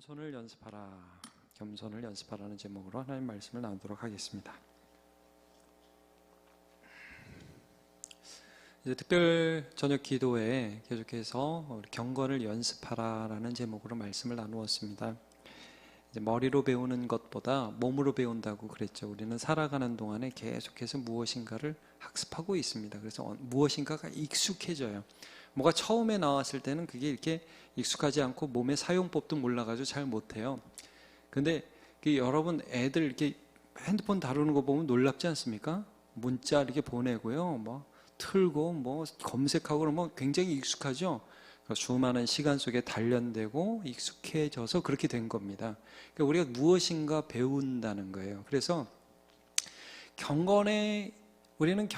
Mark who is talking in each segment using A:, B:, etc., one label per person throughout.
A: 겸손을 연습하라. 겸손을 연습하라는 제목으로 하나님 말씀을 나누도록 하겠습니다. 이제 특별 저녁 기도에 계속해서 경건을 연습하라라는 제목으로 말씀을 나누었습니다. 이제 머리로 배우는 것보다 몸으로 배운다고 그랬죠. 우리는 살아가는 동안에 계속해서 무엇인가를 학습하고 있습니다. 그래서 무엇인가가 익숙해져요. 뭐가 처음에 나왔을 때는 그게 이렇게 익숙하지 않고 몸의 사용법도 몰라가지고 잘 못해요. 근데 여러분 애들 이렇게 핸드폰 다루는 거 보면 놀랍지 않습니까? 문자 이렇게 보내고요, 뭐 틀고 뭐 검색하고 그러면 굉장히 익숙하죠. 수많은 시간 속에 단련되고 익숙해져서 그렇게 된 겁니다. 그러니까 우리가 무엇인가 배운다는 거예요. 그래서 우리는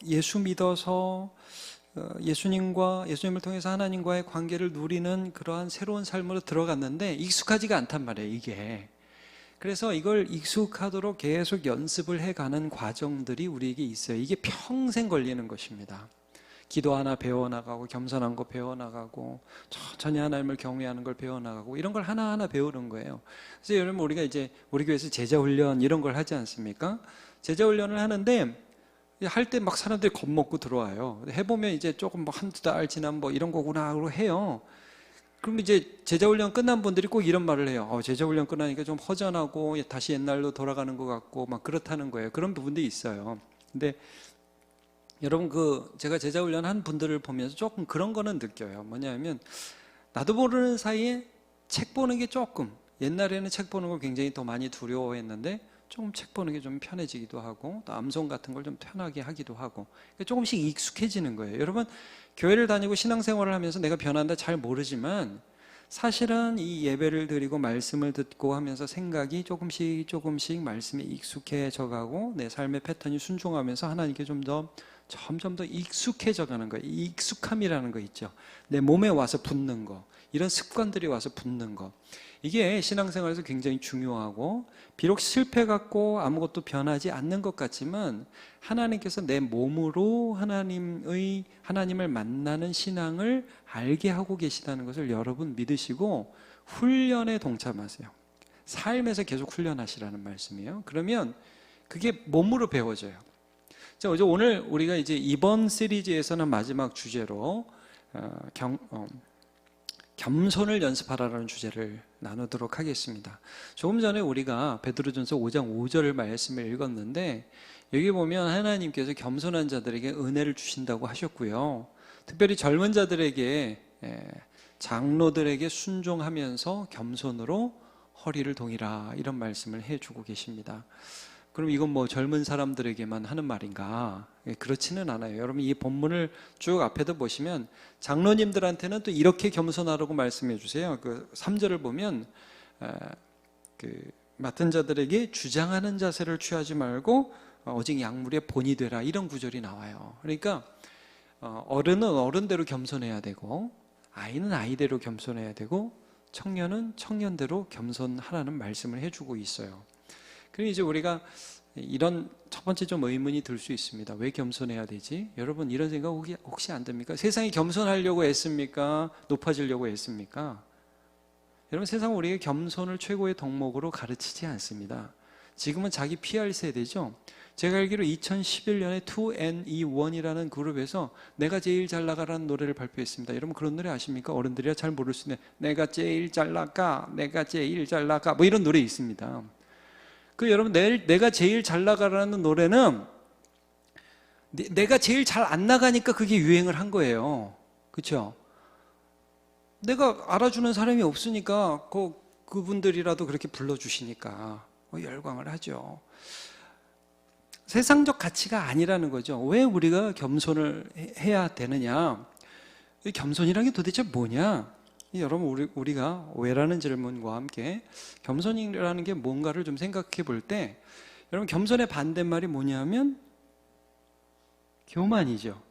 A: 예수 믿어서 예수님을 통해서 하나님과의 관계를 누리는 그러한 새로운 삶으로 들어갔는데 익숙하지가 않단 말이에요, 이게. 그래서 이걸 익숙하도록 계속 연습을 해가는 과정들이 우리에게 있어요. 이게 평생 걸리는 것입니다. 기도 하나 배워나가고, 겸손한 거 배워나가고, 천천히 하나님을 경외하는 걸 배워나가고, 이런 걸 하나하나 배우는 거예요. 그래서 여러분, 우리가 이제 우리 교회에서 제자훈련 이런 걸 하지 않습니까? 제자훈련을 하는데 할 때 막 사람들이 겁먹고 들어와요. 해보면 이제 조금 뭐 한두 달 지난 뭐 이런 거구나 하고 해요. 그럼 이제 제자훈련 끝난 분들이 꼭 이런 말을 해요. 제자훈련 끝나니까 좀 허전하고 다시 옛날로 돌아가는 것 같고 막 그렇다는 거예요. 그런 부분들이 있어요. 근데 여러분, 제가 제자훈련 한 분들을 보면서 조금 그런 거는 느껴요. 뭐냐면 나도 모르는 사이에 책 보는 게 조금, 옛날에는 책 보는 걸 굉장히 더 많이 두려워했는데 조금 책 보는 게 좀 편해지기도 하고, 또 암송 같은 걸 좀 편하게 하기도 하고, 조금씩 익숙해지는 거예요. 여러분, 교회를 다니고 신앙생활을 하면서 내가 변한다 잘 모르지만 사실은 이 예배를 드리고 말씀을 듣고 하면서 생각이 조금씩 말씀에 익숙해져 가고 내 삶의 패턴이 순종하면서 하나님께 점점 더 익숙해져 가는 거예요. 이 익숙함이라는 거 있죠. 내 몸에 와서 붙는 거, 이런 습관들이 와서 붙는 거, 이게 신앙생활에서 굉장히 중요하고, 비록 실패 같고 아무것도 변하지 않는 것 같지만 하나님께서 내 몸으로 하나님을 만나는 신앙을 알게 하고 계시다는 것을 여러분 믿으시고 훈련에 동참하세요. 삶에서 계속 훈련하시라는 말씀이에요. 그러면 그게 몸으로 배워져요. 자, 오늘 우리가 이제 이번 시리즈에서는 마지막 주제로 겸손을 연습하라는 주제를 나누도록 하겠습니다. 조금 전에 우리가 베드로전서 5장 5절 말씀을 읽었는데, 여기 보면 하나님께서 겸손한 자들에게 은혜를 주신다고 하셨고요, 특별히 젊은 자들에게, 장로들에게 순종하면서 겸손으로 허리를 동이라, 이런 말씀을 해주고 계십니다. 그럼 이건 뭐 젊은 사람들에게만 하는 말인가? 그렇지는 않아요. 여러분, 이 본문을 쭉 앞에도 보시면 장로님들한테는 또 이렇게 겸손하라고 말씀해 주세요. 3절을 보면 맡은 자들에게 주장하는 자세를 취하지 말고 오직 약물의 본이 되라, 이런 구절이 나와요. 그러니까 어른은 어른대로 겸손해야 되고, 아이는 아이대로 겸손해야 되고, 청년은 청년대로 겸손하라는 말씀을 해주고 있어요. 그리고 이제 우리가 이런 첫 번째 좀 의문이 들 수 있습니다. 왜 겸손해야 되지? 여러분, 이런 생각 혹시 안 듭니까? 세상이 겸손하려고 애씁니까? 높아지려고 애씁니까? 여러분, 세상은 우리에게 겸손을 최고의 덕목으로 가르치지 않습니다. 지금은 자기 PR 세대죠. 제가 알기로 2011년에 2NE1이라는 그룹에서 내가 제일 잘 나가라는 노래를 발표했습니다. 여러분, 그런 노래 아십니까? 어른들이야 잘 모를 수 있는데, 내가 제일 잘 나가, 내가 제일 잘 나가, 뭐 이런 노래 있습니다. 여러분, 내가 제일 잘 나가라는 노래는 내가 제일 잘 안 나가니까 그게 유행을 한 거예요. 그렇죠? 내가 알아주는 사람이 없으니까 그분들이라도 그렇게 불러주시니까 열광을 하죠. 세상적 가치가 아니라는 거죠. 왜 우리가 겸손을 해야 되느냐? 겸손이라는 게 도대체 뭐냐? 여러분, 우리가 왜라는 질문과 함께 겸손이라는 게 뭔가를 좀 생각해 볼 때, 여러분, 겸손의 반대말이 뭐냐면 교만이죠.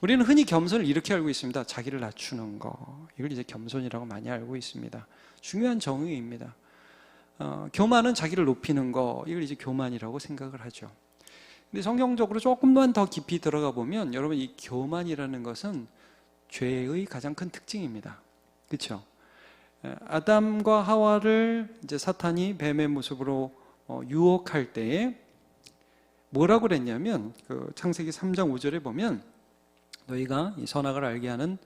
A: 우리는 흔히 겸손을 이렇게 알고 있습니다. 자기를 낮추는 거, 이걸 이제 겸손이라고 많이 알고 있습니다. 중요한 정의입니다. 교만은 자기를 높이는 거, 이걸 이제 교만이라고 생각을 하죠. 근데 성경적으로 조금만 더 깊이 들어가 보면, 여러분, 이 교만이라는 것은 죄의 가장 큰 특징입니다. 그렇죠? 아담과 하와를 이제 사탄이 뱀의 모습으로 유혹할 때에 뭐라고 그랬냐면 그 창세기 3장 5절에 보면 너희가 이 선악을 알게 하는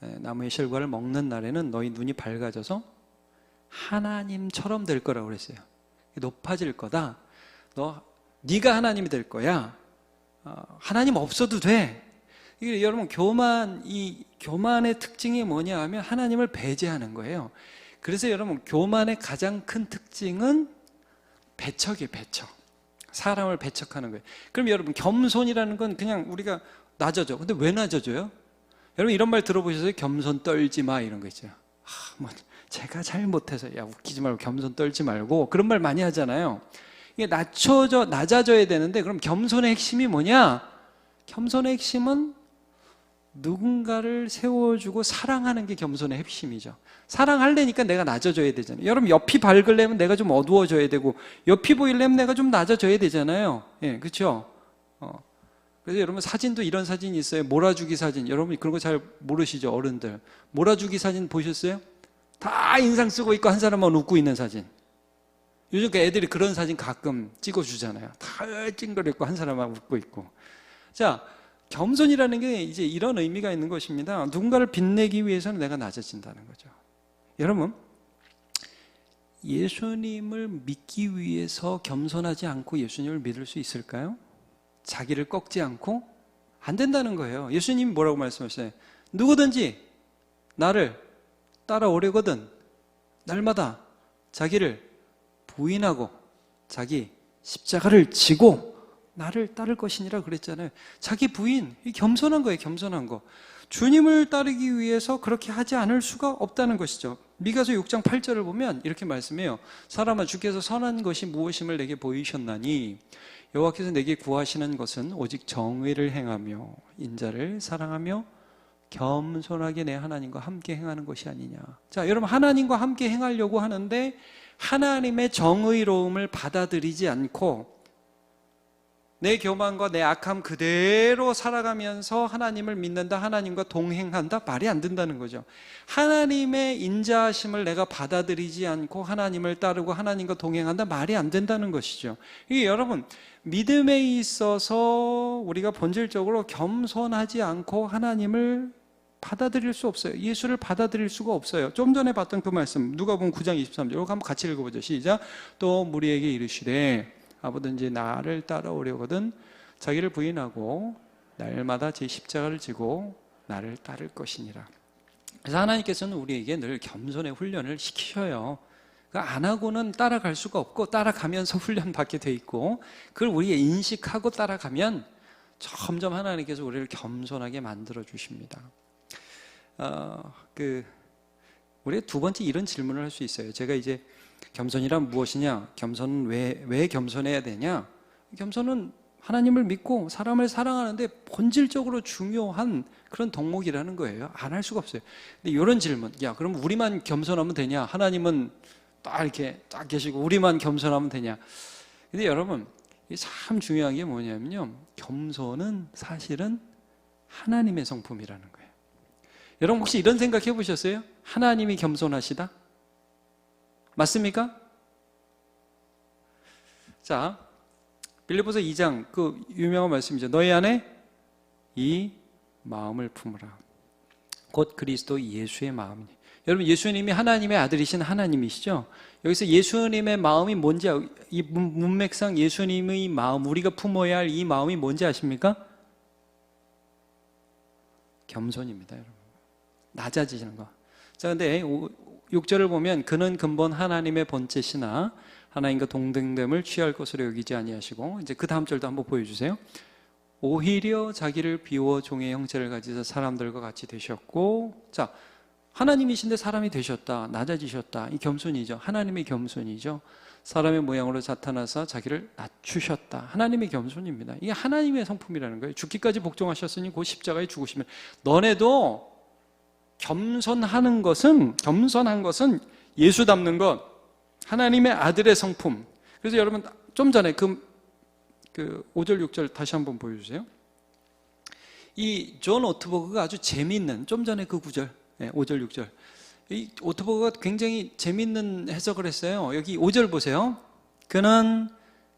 A: 나무의 실과를 먹는 날에는 너희 눈이 밝아져서 하나님처럼 될 거라고 그랬어요. 높아질 거다. 네가 하나님이 될 거야. 하나님 없어도 돼. 이게 여러분 이 교만의 특징이 뭐냐 하면 하나님을 배제하는 거예요. 그래서 여러분 교만의 가장 큰 특징은 배척이에요. 배척. 사람을 배척하는 거예요. 그럼 여러분 겸손이라는 건 그냥 우리가 낮아져. 근데 왜 낮아져요? 여러분 이런 말 들어보셨어요? 겸손 떨지 마 이런 거 있죠. 제가 잘못해서 야 웃기지 말고 겸손 떨지 말고 그런 말 많이 하잖아요. 이게 낮아져야 되는데 그럼 겸손의 핵심이 뭐냐? 겸손의 핵심은 누군가를 세워주고 사랑하는 게 겸손의 핵심이죠. 사랑하려니까 내가 낮아져야 되잖아요. 여러분 옆이 밝으려면 내가 좀 어두워져야 되고 옆이 보이려면 내가 좀 낮아져야 되잖아요. 예, 그렇죠? 그래서 여러분 사진도 이런 사진이 있어요. 몰아주기 사진. 여러분 그런 거 잘 모르시죠? 어른들. 몰아주기 사진 보셨어요? 다 인상 쓰고 있고 한 사람만 웃고 있는 사진. 요즘 그 애들이 그런 사진 가끔 찍어주잖아요. 다 찡그렸고 한 사람만 웃고 있고. 자, 겸손이라는 게 이제 이런 의미가 있는 것입니다. 누군가를 빛내기 위해서는 내가 낮아진다는 거죠. 여러분, 예수님을 믿기 위해서 겸손하지 않고 예수님을 믿을 수 있을까요? 자기를 꺾지 않고? 안 된다는 거예요. 예수님이 뭐라고 말씀하셨어요? 누구든지 나를 따라오려거든 날마다 자기를 부인하고 자기 십자가를 지고 나를 따를 것이니라 그랬잖아요. 자기 부인, 겸손한 거예요. 겸손한 거. 주님을 따르기 위해서 그렇게 하지 않을 수가 없다는 것이죠. 미가서 6장 8절을 보면 이렇게 말씀해요. 사람아 주께서 선한 것이 무엇임을 내게 보이셨나니 여호와께서 내게 구하시는 것은 오직 정의를 행하며 인자를 사랑하며 겸손하게 내 하나님과 함께 행하는 것이 아니냐. 자, 여러분 하나님과 함께 행하려고 하는데 하나님의 정의로움을 받아들이지 않고 내 교만과 내 악함 그대로 살아가면서 하나님을 믿는다, 하나님과 동행한다? 말이 안 된다는 거죠. 하나님의 인자하심을 내가 받아들이지 않고 하나님을 따르고 하나님과 동행한다? 말이 안 된다는 것이죠. 이게 여러분 믿음에 있어서 우리가 본질적으로 겸손하지 않고 하나님을 받아들일 수 없어요. 예수를 받아들일 수가 없어요. 좀 전에 봤던 그 말씀 누가복음 9장 23절 이거 한번 같이 읽어보죠. 시작. 또 무리에게 이르시되 아무든지 나를 따라오려거든 자기를 부인하고 날마다 제 십자가를 지고 나를 따를 것이니라. 그래서 하나님께서는 우리에게 늘 겸손의 훈련을 시키셔요. 안 하고는 따라갈 수가 없고 따라가면서 훈련받게 돼 있고 그걸 우리가 인식하고 따라가면 점점 하나님께서 우리를 겸손하게 만들어 주십니다. 우리가 두 번째 이런 질문을 할 수 있어요. 제가 이제 겸손이란 무엇이냐? 겸손은 왜 겸손해야 되냐? 겸손은 하나님을 믿고 사람을 사랑하는데 본질적으로 중요한 그런 덕목이라는 거예요. 안 할 수가 없어요. 근데 이런 질문, 야, 그럼 우리만 겸손하면 되냐? 하나님은 딱 이렇게 딱 계시고 우리만 겸손하면 되냐? 근데 여러분, 참 중요한 게 뭐냐면요. 겸손은 사실은 하나님의 성품이라는 거예요. 여러분 혹시 이런 생각 해보셨어요? 하나님이 겸손하시다? 맞습니까? 자, 빌립보서 2장 그 유명한 말씀이죠. 너희 안에 이 마음을 품으라. 곧 그리스도 예수의 마음이니. 여러분 예수님이 하나님의 아들이신 하나님이시죠? 여기서 예수님의 마음이 뭔지 이 문맥상 예수님의 마음 우리가 품어야 할 이 마음이 뭔지 아십니까? 겸손입니다, 여러분. 낮아지시는 거. 자, 근데 6절을 보면 그는 근본 하나님의 본체시나 하나님과 동등됨을 취할 것으로 여기지 아니하시고 이제 그 다음 절도 한번 보여주세요. 오히려 자기를 비워 종의 형체를 가지사 사람들과 같이 되셨고 자 하나님이신데 사람이 되셨다 낮아지셨다 이 겸손이죠. 하나님의 겸손이죠. 사람의 모양으로 나타나서 자기를 낮추셨다. 하나님의 겸손입니다. 이게 하나님의 성품이라는 거예요. 죽기까지 복종하셨으니 그 십자가에 죽으시면 너네도 겸손한 것은 예수 닮는 것, 하나님의 아들의 성품. 그래서 여러분 좀 전에 그 5절 6절 다시 한번 보여주세요. 이 존 오트버그가 아주 재미있는 좀 전에 그 구절 5절 6절 이 오토버가 굉장히 재밌는 해석을 했어요. 여기 5절 보세요. 그는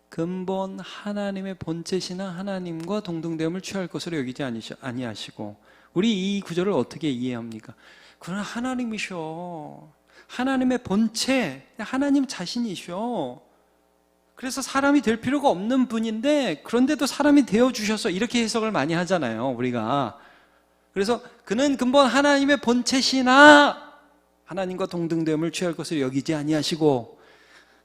A: 근본 하나님의 본체시나 하나님과 동등됨을 취할 것으로 여기지 아니하시고. 우리 이 구절을 어떻게 이해합니까? 그는 하나님이셔. 하나님의 본체, 하나님 자신이셔. 그래서 사람이 될 필요가 없는 분인데 그런데도 사람이 되어주셔서, 이렇게 해석을 많이 하잖아요, 우리가. 그래서 그는 근본 하나님의 본체시나 하나님과 동등됨을 취할 것을 여기지 아니하시고.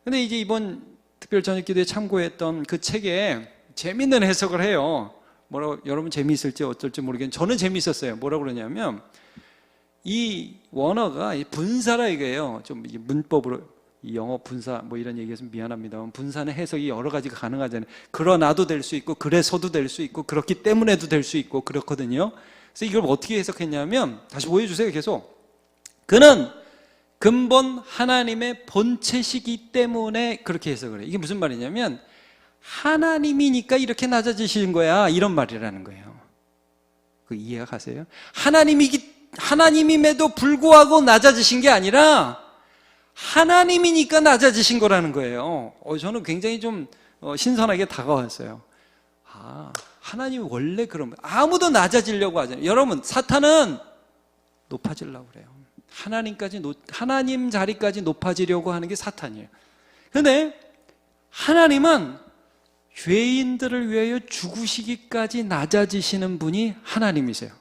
A: 근데 이제 이번 특별 저녁기도에 참고했던 그 책에 재밌는 해석을 해요. 뭐라고, 여러분 재미있을지 어쩔지 모르겠는데 저는 재미있었어요. 뭐라고 그러냐면, 이 원어가 분사라 이거예요. 좀 문법으로, 영어 분사 뭐 이런 얘기해서 미안합니다만, 분사는 해석이 여러 가지가 가능하잖아요. 그러나도 될 수 있고, 그래서도 될 수 있고, 그렇기 때문에도 될 수 있고, 그렇거든요. 그래서 이걸 어떻게 해석했냐면, 다시 보여주세요. 계속. 그는 근본 하나님의 본체시기 때문에 그렇게 해석을 해요. 이게 무슨 말이냐면, 하나님이니까 이렇게 낮아지신 거야, 이런 말이라는 거예요. 그 이해가 가세요? 하나님임에도 불구하고 낮아지신 게 아니라 하나님이니까 낮아지신 거라는 거예요. 저는 굉장히 좀 신선하게 다가왔어요. 하나님이 원래 그런 거예요. 아무도 낮아지려고 하잖아요. 여러분, 사탄은 높아지려고 그래요. 하나님 자리까지 높아지려고 하는 게 사탄이에요. 그런데 하나님은 죄인들을 위하여 죽으시기까지 낮아지시는 분이 하나님이세요.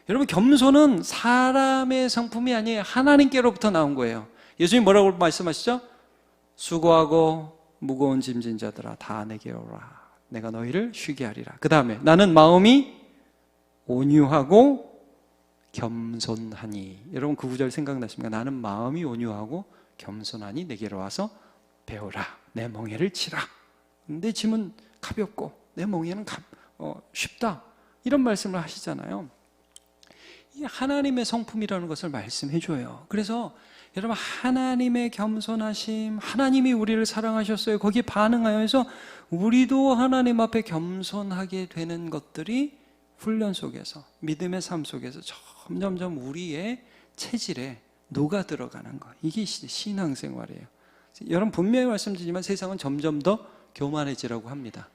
A: 여러분, 겸손은 사람의 성품이 아니에요. 하나님께로부터 나온 거예요. 예수님 뭐라고 말씀하시죠? 수고하고 무거운 짐진 자들아 다 내게 오라. 내가 너희를 쉬게 하리라. 그 다음에 나는 마음이 온유하고 겸손하니. 여러분 그 구절 생각나십니까? 나는 마음이 온유하고 겸손하니 내게로 와서 배우라. 내 멍에를 치라. 내 짐은 가볍고 내 멍에는 쉽다. 이런 말씀을 하시잖아요. 이 하나님의 성품이라는 것을 말씀해 줘요. 그래서 여러분, 하나님의 겸손하심, 하나님이 우리를 사랑하셨어요. 거기에 반응하여 해서 우리도 하나님 앞에 겸손하게 되는 것들이 훈련 속에서, 믿음의 삶 속에서 점점점 우리의 체질에 녹아 들어가는 것. 이게 신앙생활이에요. 여러분, 분명히 말씀드리지만 세상은 점점 더 교만해지라고 합니다.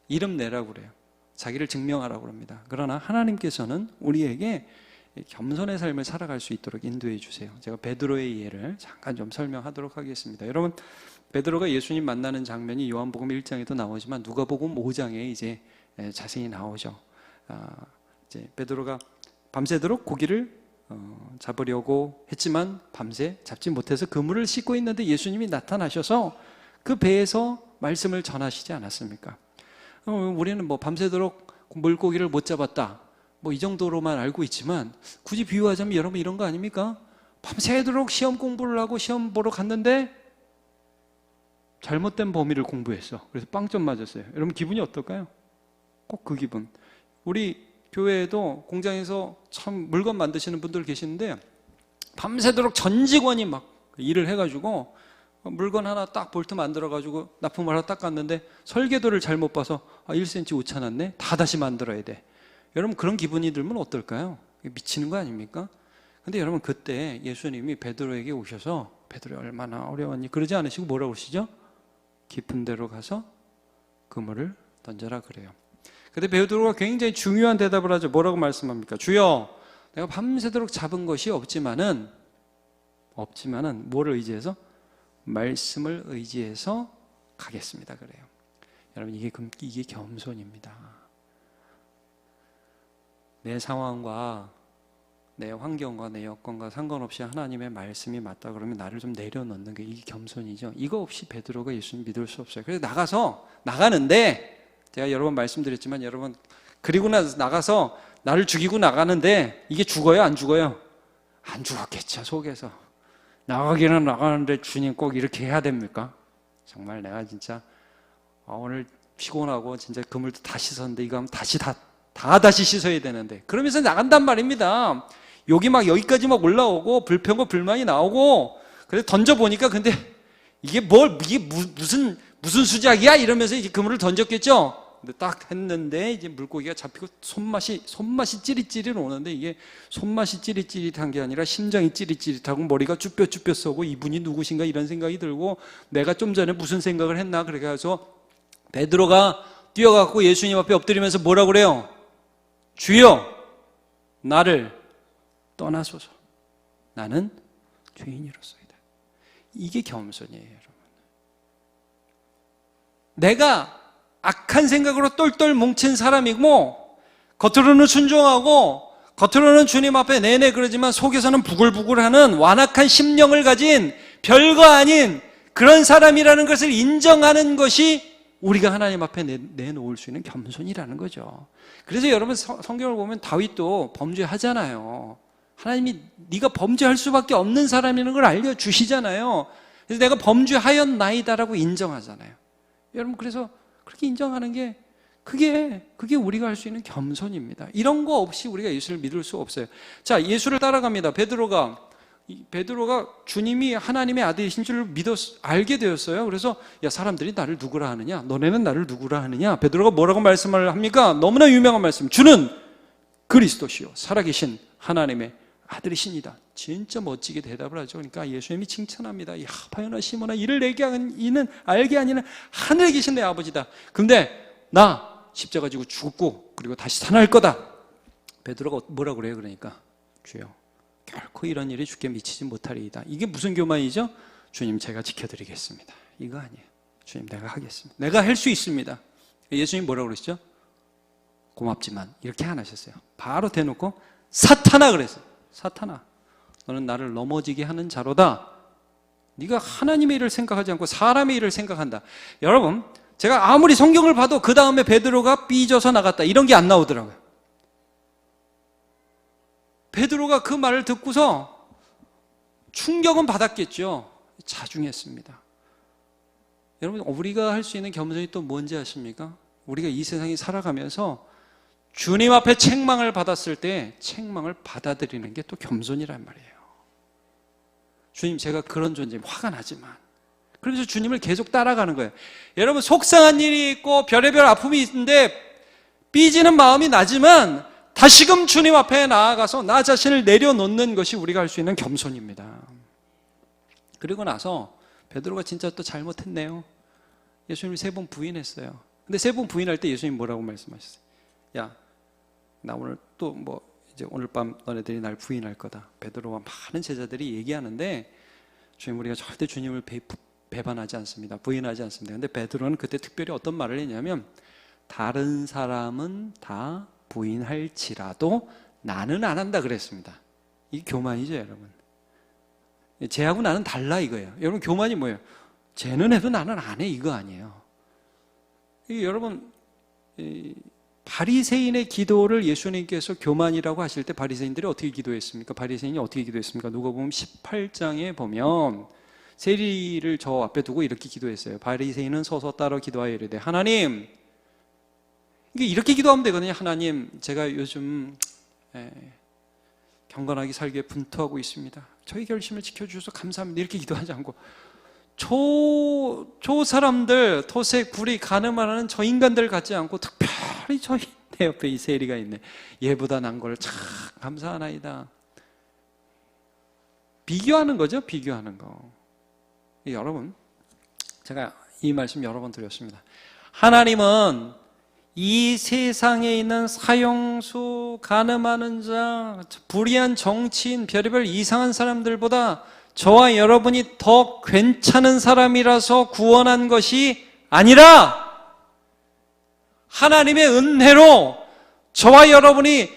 A: 이름 내라고 그래요. 자기를 증명하라고 합니다. 그러나 하나님께서는 우리에게 겸손의 삶을 살아갈 수 있도록 인도해 주세요. 제가 베드로의 예를 잠깐 좀 설명하도록 하겠습니다. 여러분, 베드로가 예수님 만나는 장면이 요한복음 1장에도 나오지만 누가복음 5장에 이제 자세히 나오죠. 이제 베드로가 밤새도록 고기를 잡으려고 했지만 밤새 잡지 못해서 그물을 씻고 있는데 예수님이 나타나셔서 그 배에서 말씀을 전하시지 않았습니까? 우리는 뭐 밤새도록 물고기를 못 잡았다, 뭐 이 정도로만 알고 있지만, 굳이 비유하자면 여러분 이런 거 아닙니까? 밤새도록 시험 공부를 하고 시험 보러 갔는데 잘못된 범위를 공부했어. 그래서 빵점 맞았어요. 여러분 기분이 어떨까요? 꼭 그 기분. 우리 교회에도 공장에서 참 물건 만드시는 분들 계시는데 밤새도록 전 직원이 막 일을 해가지고 물건 하나 딱 볼트 만들어가지고 납품을 하나 딱 갔는데 설계도를 잘못 봐서 1cm 오차 났네? 다 다시 만들어야 돼. 여러분 그런 기분이 들면 어떨까요? 미치는 거 아닙니까? 근데 여러분 그때 예수님이 베드로에게 오셔서 베드로 얼마나 어려웠니? 그러지 않으시고 뭐라고 그러시죠? 깊은 데로 가서 그물을 던져라 그래요. 근데 베드로가 굉장히 중요한 대답을 하죠. 뭐라고 말씀합니까? 주여, 내가 밤새도록 잡은 것이 없지만은 뭐를 의지해서? 말씀을 의지해서 가겠습니다 그래요. 여러분 이게 겸손입니다. 내 상황과 내 환경과 내 여건과 상관없이 하나님의 말씀이 맞다 그러면 나를 좀 내려놓는 게 이게 겸손이죠. 이거 없이 베드로가 예수님 믿을 수 없어요. 그래서 나가는데 제가 여러 번 말씀드렸지만 여러분, 그리고 나가서 나를 죽이고 나가는데 이게 죽어요 안 죽어요? 안 죽었겠죠. 속에서 나가기는 나가는데 주님 꼭 이렇게 해야 됩니까? 정말 내가 진짜 오늘 피곤하고 진짜 그물도 다 씻었는데 이거 하면 다시 다시 씻어야 되는데, 그러면서 나간단 말입니다. 여기까지 막 올라오고 불평과 불만이 나오고, 그래서 던져보니까 근데 이게 무슨 수작이야? 이러면서 이제 그물을 던졌겠죠? 근데 딱 했는데 이제 물고기가 잡히고 손맛이 찌릿찌릿 오는데 이게 손맛이 찌릿찌릿한 게 아니라 심장이 찌릿찌릿하고 머리가 쭈뼛쭈뼛 쏘고 이분이 누구신가 이런 생각이 들고 내가 좀 전에 무슨 생각을 했나 그래서 베드로가 뛰어가고 예수님 앞에 엎드리면서 뭐라고 그래요? 주여 나를 떠나소서 나는 죄인이로소이다. 이게 겸손이에요, 여러분. 내가 악한 생각으로 똘똘 뭉친 사람이고 겉으로는 순종하고 겉으로는 주님 앞에 내내 그러지만 속에서는 부글부글하는 완악한 심령을 가진 별거 아닌 그런 사람이라는 것을 인정하는 것이 우리가 하나님 앞에 내놓을 수 있는 겸손이라는 거죠. 그래서 여러분 성경을 보면 다윗도 범죄하잖아요. 하나님이 네가 범죄할 수밖에 없는 사람이라는 걸 알려주시잖아요. 그래서 내가 범죄하였나이다라고 인정하잖아요. 여러분 그래서 그렇게 인정하는 게 그게 우리가 할 수 있는 겸손입니다. 이런 거 없이 우리가 예수를 믿을 수 없어요. 자, 예수를 따라갑니다. 베드로가 주님이 하나님의 아들이신 줄 알게 되었어요. 그래서 야 사람들이 나를 누구라 하느냐? 너네는 나를 누구라 하느냐? 베드로가 뭐라고 말씀을 합니까? 너무나 유명한 말씀. 주는 그리스도시요 살아계신 하나님의 아들이십니다. 진짜 멋지게 대답을 하죠. 그러니까 예수님이 칭찬합니다. 야 바요나 시몬아 이를 내게 이는 알게 아니는 하늘에 계신 내 아버지다. 근데 나 십자가 지고 죽고 그리고 다시 살아날 거다. 베드로가 뭐라고 그래요? 그러니까 주여 결코 이런 일이 주께 미치지 못하리이다. 이게 무슨 교만이죠? 주님 제가 지켜드리겠습니다. 이거 아니에요. 주님 내가 하겠습니다. 내가 할 수 있습니다. 예수님 뭐라고 그러시죠? 고맙지만 이렇게 안 하셨어요. 바로 대놓고 사탄아 그랬어요. 사탄아 너는 나를 넘어지게 하는 자로다. 네가 하나님의 일을 생각하지 않고 사람의 일을 생각한다. 여러분 제가 아무리 성경을 봐도 그 다음에 베드로가 삐져서 나갔다 이런 게 안 나오더라고요. 베드로가 그 말을 듣고서 충격은 받았겠죠. 자중했습니다. 여러분 우리가 할 수 있는 겸손이 또 뭔지 아십니까? 우리가 이 세상에 살아가면서 주님 앞에 책망을 받았을 때 책망을 받아들이는 게 또 겸손이란 말이에요. 주님 제가 그런 존재임 화가 나지만 그러면서 주님을 계속 따라가는 거예요. 여러분 속상한 일이 있고 별의별 아픔이 있는데 삐지는 마음이 나지만 다시금 주님 앞에 나아가서 나 자신을 내려놓는 것이 우리가 할 수 있는 겸손입니다. 그리고 나서 베드로가 진짜 또 잘못했네요. 예수님을 3번 부인했어요. 근데 3번 부인할 때 예수님 뭐라고 말씀하셨어요? 야, 나 오늘 또 이제 오늘 밤 너네들이 날 부인할 거다. 베드로와 많은 제자들이 얘기하는데 주님 우리가 절대 주님을 배반하지 않습니다. 부인하지 않습니다. 근데 베드로는 그때 특별히 어떤 말을 했냐면 다른 사람은 다 부인할지라도 나는 안 한다 그랬습니다. 이게 교만이죠, 여러분. 쟤하고 나는 달라 이거예요. 여러분 교만이 뭐예요? 쟤는 해도 나는 안 해 이거 아니에요. 여러분 바리새인의 기도를 예수님께서 교만이라고 하실 때 바리새인들이 어떻게 기도했습니까? 바리새인이 어떻게 기도했습니까? 누가복음 18장에 보면 세리를 저 앞에 두고 이렇게 기도했어요. 바리새인은 서서 따라 기도하여 이르되 하나님 이렇게 기도하면 되거든요. 하나님 제가 요즘 경건하게 살기 위해 분투하고 있습니다. 저희 결심을 지켜주셔서 감사합니다. 이렇게 기도하지 않고 저 사람들 토색, 불의, 가늠하는 저 인간들 같지 않고 특별히 내 옆에 이 세리가 있네. 얘보다 난 걸 참 감사하나이다. 비교하는 거죠. 비교하는 거. 여러분 제가 이 말씀 여러 번 드렸습니다. 하나님은 이 세상에 있는 사형수, 간음하는 자, 불의한 정치인, 별의별 이상한 사람들보다 저와 여러분이 더 괜찮은 사람이라서 구원한 것이 아니라 하나님의 은혜로 저와 여러분이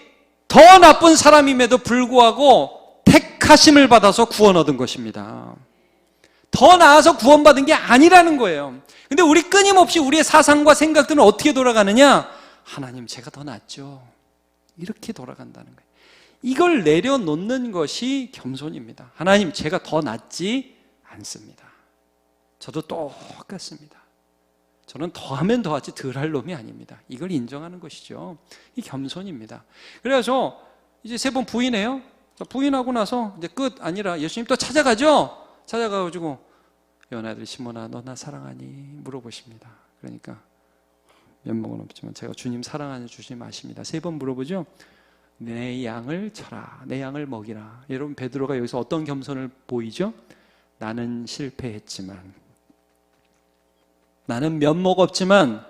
A: 더 나쁜 사람임에도 불구하고 택하심을 받아서 구원 얻은 것입니다. 더 나아서 구원받은 게 아니라는 거예요. 근데 우리 끊임없이 우리의 사상과 생각들은 어떻게 돌아가느냐? 하나님 제가 더 낫죠. 이렇게 돌아간다는 거예요. 이걸 내려놓는 것이 겸손입니다. 하나님 제가 더 낫지 않습니다. 저도 똑같습니다. 저는 더하면 더하지 덜할 놈이 아닙니다. 이걸 인정하는 것이죠. 이 겸손입니다. 그래서 이제 3번 부인해요. 부인하고 나서 이제 끝 아니라 예수님 또 찾아가죠. 찾아가가지고 연아들 시몬아 너 나 사랑하니 물어보십니다. 그러니까 면목은 없지만 제가 주님 사랑하는 주님 아십니다. 3번 물어보죠. 내 양을 쳐라, 내 양을 먹이라. 여러분, 베드로가 여기서 어떤 겸손을 보이죠? 나는 실패했지만, 나는 면목 없지만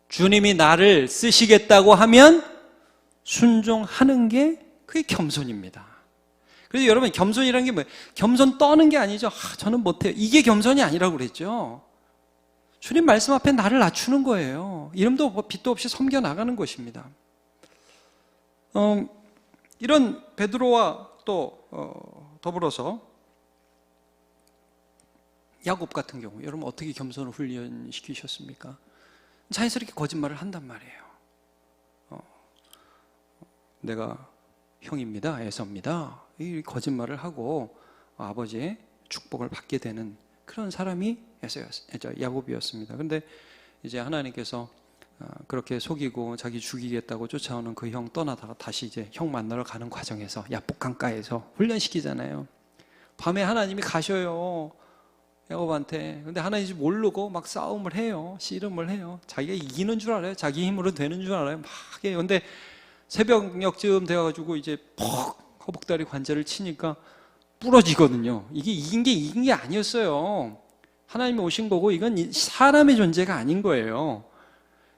A: 주님이 나를 쓰시겠다고 하면 순종하는 게 그게 겸손입니다. 그래서 여러분, 겸손이라는 게 뭐예요? 겸손 떠는 게 아니죠. 저는 못해요. 이게 겸손이 아니라고 그랬죠. 주님 말씀 앞에 나를 낮추는 거예요. 이름도 빛도 없이 섬겨나가는 것입니다. 이런 베드로와 또 더불어서 야곱 같은 경우, 여러분 어떻게 겸손을 훈련시키셨습니까? 자연스럽게 거짓말을 한단 말이에요. 내가 형입니다, 에서입니다, 이 거짓말을 하고 아버지의 축복을 받게 되는 그런 사람이 야곱이었습니다. 그런데 이제 하나님께서 그렇게 속이고 자기 죽이겠다고 쫓아오는 그 형 떠나다가 다시 이제 형 만나러 가는 과정에서 야복강가에서 훈련시키잖아요. 밤에 하나님이 가셔요, 야곱한테. 근데 하나님이 모르고 막 싸움을 해요. 씨름을 해요. 자기가 이기는 줄 알아요. 자기 힘으로 되는 줄 알아요. 막 해요. 근데 새벽녘쯤 돼가지고 이제 퍽 허벅다리 관절을 치니까 부러지거든요. 이게 이긴 게 아니었어요. 하나님이 오신 거고, 이건 사람의 존재가 아닌 거예요.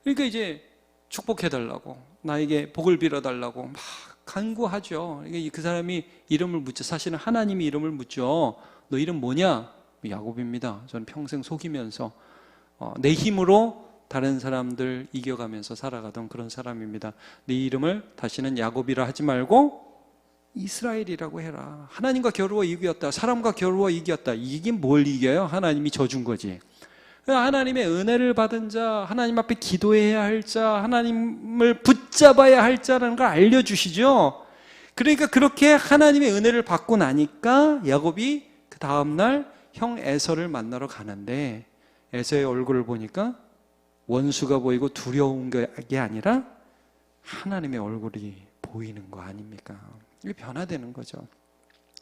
A: 그러니까 이제 축복해달라고, 나에게 복을 빌어달라고 막 간구하죠. 그 사람이 이름을 묻죠. 사실은 하나님이 이름을 묻죠. 너 이름 뭐냐? 야곱입니다. 저는 평생 속이면서 내 힘으로 다른 사람들 이겨가면서 살아가던 그런 사람입니다. 네 이름을 다시는 야곱이라 하지 말고 이스라엘이라고 해라. 하나님과 겨루어 이겼다, 사람과 겨루어 이겼다. 이게 뭘 이겨요? 하나님이 져준 거지. 하나님의 은혜를 받은 자, 하나님 앞에 기도해야 할 자, 하나님을 붙잡아야 할 자라는 걸 알려주시죠. 그러니까 그렇게 하나님의 은혜를 받고 나니까 야곱이 그 다음날 형 에서를 만나러 가는데, 에서의 얼굴을 보니까 원수가 보이고 두려운 게 아니라 하나님의 얼굴이 보이는 거 아닙니까? 이게 변화되는 거죠.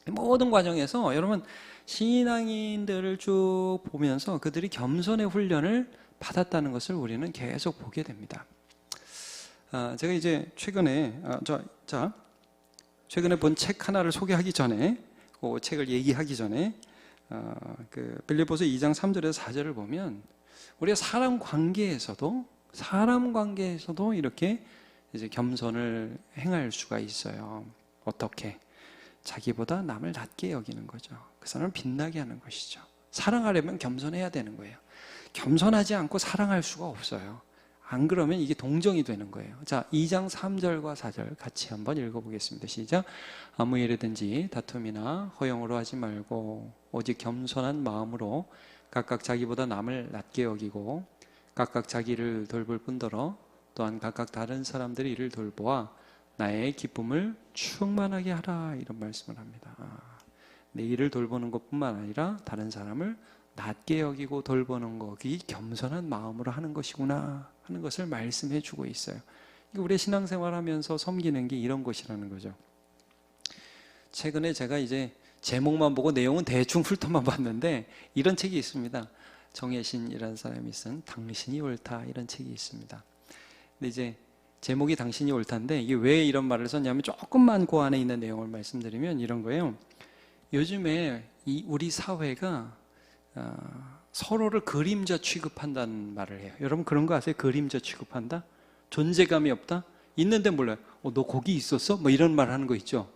A: 모든 과정에서 여러분, 신앙인들을 쭉 보면서 그들이 겸손의 훈련을 받았다는 것을 우리는 계속 보게 됩니다. 제가 이제 최근에 최근에 본 책 하나를 소개하기 전에, 그 책을 얘기하기 전에 그 빌립보서 2장 3절에서 4절을 보면 우리가 사람 관계에서도 이렇게 이제 겸손을 행할 수가 있어요. 어떻게? 자기보다 남을 낮게 여기는 거죠. 그 사람을 빛나게 하는 것이죠. 사랑하려면 겸손해야 되는 거예요. 겸손하지 않고 사랑할 수가 없어요. 안 그러면 이게 동정이 되는 거예요. 자, 2장 3절과 4절 같이 한번 읽어보겠습니다. 시작. 아무 일이든지 다툼이나 허용으로 하지 말고 오직 겸손한 마음으로 각각 자기보다 남을 낮게 여기고 각각 자기를 돌볼 뿐더러 또한 각각 다른 사람들의 일을 돌보아 나의 기쁨을 충만하게 하라, 이런 말씀을 합니다. 내 일을 돌보는 것뿐만 아니라 다른 사람을 낮게 여기고 돌보는 것, 그게 겸손한 마음으로 하는 것이구나 하는 것을 말씀해 주고 있어요. 우리의 신앙생활하면서 섬기는 게 이런 것이라는 거죠. 최근에 제가 이제 제목만 보고 내용은 대충 훑어만 봤는데 이런 책이 있습니다. 정혜신이라는 사람이 쓴 당신이 옳다, 이런 책이 있습니다. 근데 이제 제목이 당신이 옳다인데 이게 왜 이런 말을 썼냐면, 조금만 그 안에 있는 내용을 말씀드리면 이런 거예요. 요즘에 우리 사회가 서로를 그림자 취급한다는 말을 해요. 여러분 그런 거 아세요? 그림자 취급한다? 존재감이 없다? 있는데 몰라요. 너 거기 있었어? 뭐 이런 말 하는 거 있죠.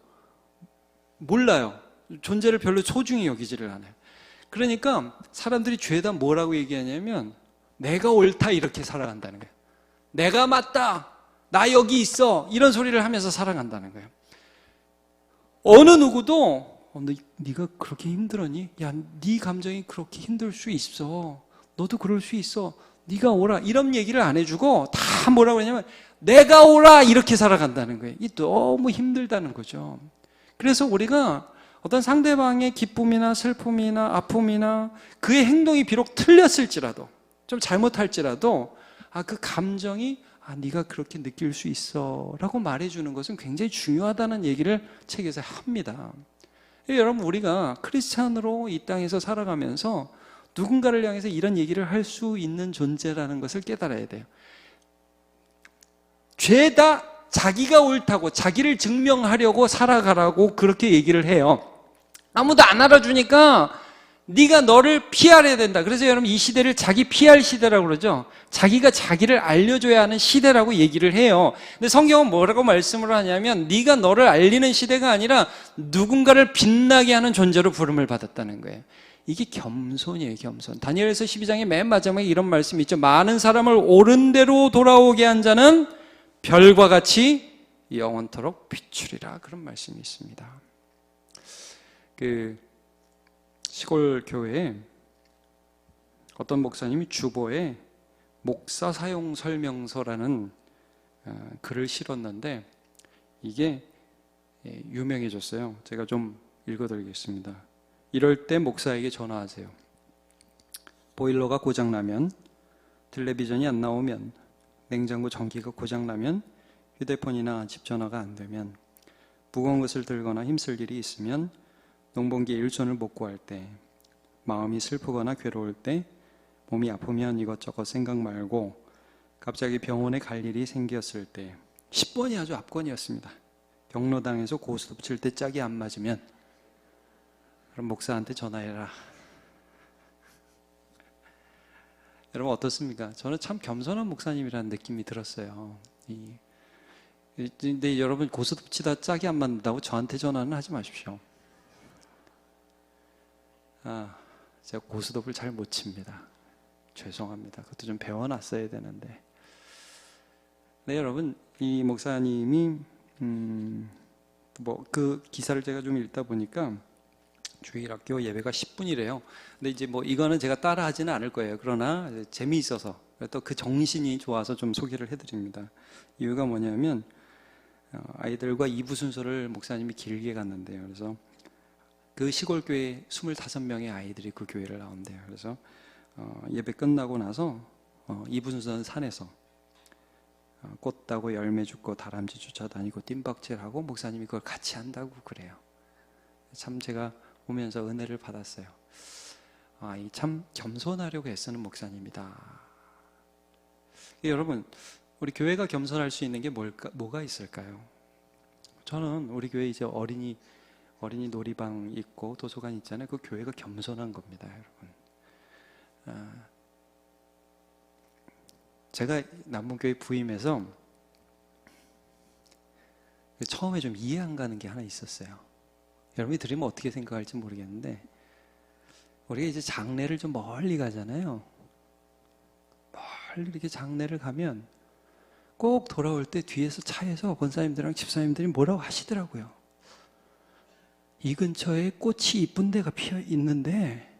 A: 몰라요. 존재를 별로 소중히 여기지를 않아요. 그러니까 사람들이 죄다 뭐라고 얘기하냐면 내가 옳다, 이렇게 살아간다는 거예요. 내가 맞다, 나 여기 있어, 이런 소리를 하면서 살아간다는 거예요. 어느 누구도 네가 그렇게 힘들었니? 야, 네 감정이 그렇게 힘들 수 있어. 너도 그럴 수 있어. 네가 오라, 이런 얘기를 안 해주고 다 뭐라고 하냐면 내가 오라, 이렇게 살아간다는 거예요. 이게 너무 힘들다는 거죠. 그래서 우리가 어떤 상대방의 기쁨이나 슬픔이나 아픔이나 그의 행동이 비록 틀렸을지라도, 좀 잘못할지라도 그 감정이 네가 그렇게 느낄 수 있어 라고 말해주는 것은 굉장히 중요하다는 얘기를 책에서 합니다. 여러분, 우리가 크리스찬으로 이 땅에서 살아가면서 누군가를 향해서 이런 얘기를 할 수 있는 존재라는 것을 깨달아야 돼요. 죄다 자기가 옳다고 자기를 증명하려고 살아가라고 그렇게 얘기를 해요. 아무도 안 알아주니까 네가 너를 PR해야 된다. 그래서 여러분 이 시대를 자기 PR 시대라고 그러죠. 자기가 자기를 알려줘야 하는 시대라고 얘기를 해요. 근데 성경은 뭐라고 말씀을 하냐면 네가 너를 알리는 시대가 아니라 누군가를 빛나게 하는 존재로 부름을 받았다는 거예요. 이게 겸손이에요, 겸손. 다니엘서 12장의 맨 마지막에 이런 말씀이 있죠. 많은 사람을 옳은 대로 돌아오게 한 자는 별과 같이 영원토록 비추리라. 그런 말씀이 있습니다. 그 시골 교회에 어떤 목사님이 주보에 목사 사용 설명서라는 글을 실었는데 이게 유명해졌어요. 제가 좀 읽어드리겠습니다. 이럴 때 목사에게 전화하세요. 보일러가 고장나면, 텔레비전이 안 나오면, 냉장고 전기가 고장나면, 휴대폰이나 집 전화가 안 되면, 무거운 것을 들거나 힘쓸 일이 있으면, 농번기에 일손을 못 구할 때, 마음이 슬프거나 괴로울 때, 몸이 아프면 이것저것 생각 말고 갑자기 병원에 갈 일이 생겼을 때 10번이 아주 압권이었습니다. 경로당에서 고스톱 칠 때 짝이 안 맞으면 그럼 목사한테 전화해라. 여러분 어떻습니까? 저는 참 겸손한 목사님이라는 느낌이 들었어요. 근데 여러분 고스톱 치다 짝이 안 맞는다고 저한테 전화는 하지 마십시오. 제가 고스톱을 잘 못 칩니다. 죄송합니다. 그것도 좀 배워놨어야 되는데. 네, 여러분, 이 목사님이 그 기사를 제가 좀 읽다 보니까 주일학교 예배가 10분이래요. 근데 이제 이거는 제가 따라하지는 않을 거예요. 그러나 재미있어서 또 그 정신이 좋아서 좀 소개를 해드립니다. 이유가 뭐냐면 아이들과 2부 순서를 목사님이 길게 갔는데요. 그래서 그 시골 교회 25명의 아이들이 그 교회를 나온대요. 그래서 예배 끝나고 나서 2부 순서는 산에서 꽃 따고 열매 줍고 다람쥐 쫓아다니고 뜀박질하고 목사님이 그걸 같이 한다고 그래요. 참 제가 보면서 은혜를 받았어요. 이 참 겸손하려고 애쓰는 목사님이다. 여러분, 우리 교회가 겸손할 수 있는 게 뭐가 있을까요? 저는 우리 교회 이제 어린이 놀이방 있고 도서관 있잖아요. 그 교회가 겸손한 겁니다, 여러분. 제가 남문교회 부임해서 처음에 좀 이해 안 가는 게 하나 있었어요. 여러분이 들으면 어떻게 생각할지 모르겠는데 우리가 이제 장례를 좀 멀리 가잖아요. 멀리 이렇게 장례를 가면 꼭 돌아올 때 뒤에서 차에서 권사님들이랑 집사님들이 뭐라고 하시더라고요. 이 근처에 꽃이 이쁜 데가 피어 있는데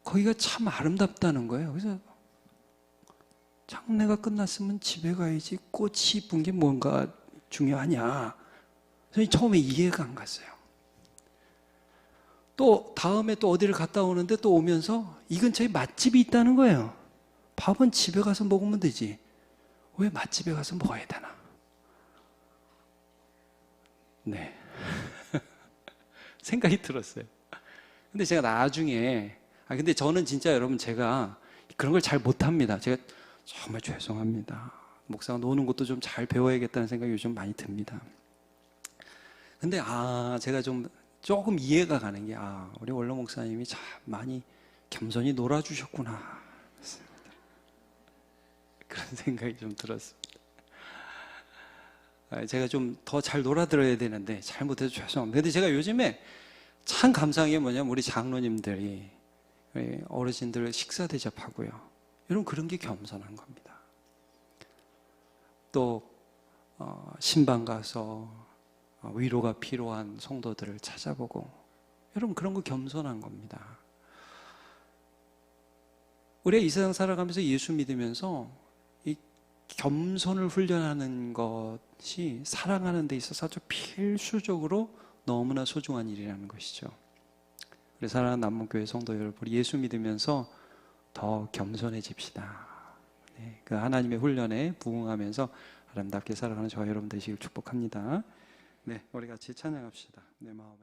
A: 거기가 참 아름답다는 거예요. 그래서 장례가 끝났으면 집에 가야지 꽃이 이쁜 게 뭔가 중요하냐. 그래서 처음에 이해가 안 갔어요. 또 다음에 또 어디를 갔다 오는데 또 오면서 이 근처에 맛집이 있다는 거예요. 밥은 집에 가서 먹으면 되지. 왜 맛집에 가서 먹어야 되나? 네. 생각이 들었어요. 근데 제가 나중에 근데 저는 진짜 여러분 제가 그런 걸 잘 못합니다. 제가 정말 죄송합니다. 목사가 노는 것도 좀 잘 배워야겠다는 생각이 요즘 많이 듭니다. 근데 제가 조금 이해가 가는 게 우리 원로 목사님이 참 많이 겸손히 놀아주셨구나 그런 생각이 좀 들었습니다. 제가 좀 더 잘 놀아드려야 되는데 잘못해서 죄송합니다. 근데 제가 요즘에 참 감사한 게 뭐냐면 우리 장로님들이 어르신들 식사 대접하고요. 여러분 그런 게 겸손한 겁니다. 또 신방 가서 위로가 필요한 성도들을 찾아보고 여러분 그런 거 겸손한 겁니다. 우리가 이 세상 살아가면서 예수 믿으면서 이 겸손을 훈련하는 것이 사랑하는 데 있어서 아주 필수적으로 너무나 소중한 일이라는 것이죠. 우리 사랑하는 남문교회 성도 여러분, 예수 믿으면서 더 겸손해집시다. 네, 그 하나님의 훈련에 부응하면서 아름답게 살아가는 저와 여러분 되시길 축복합니다. 네, 우리 같이 찬양합시다. 내 마음에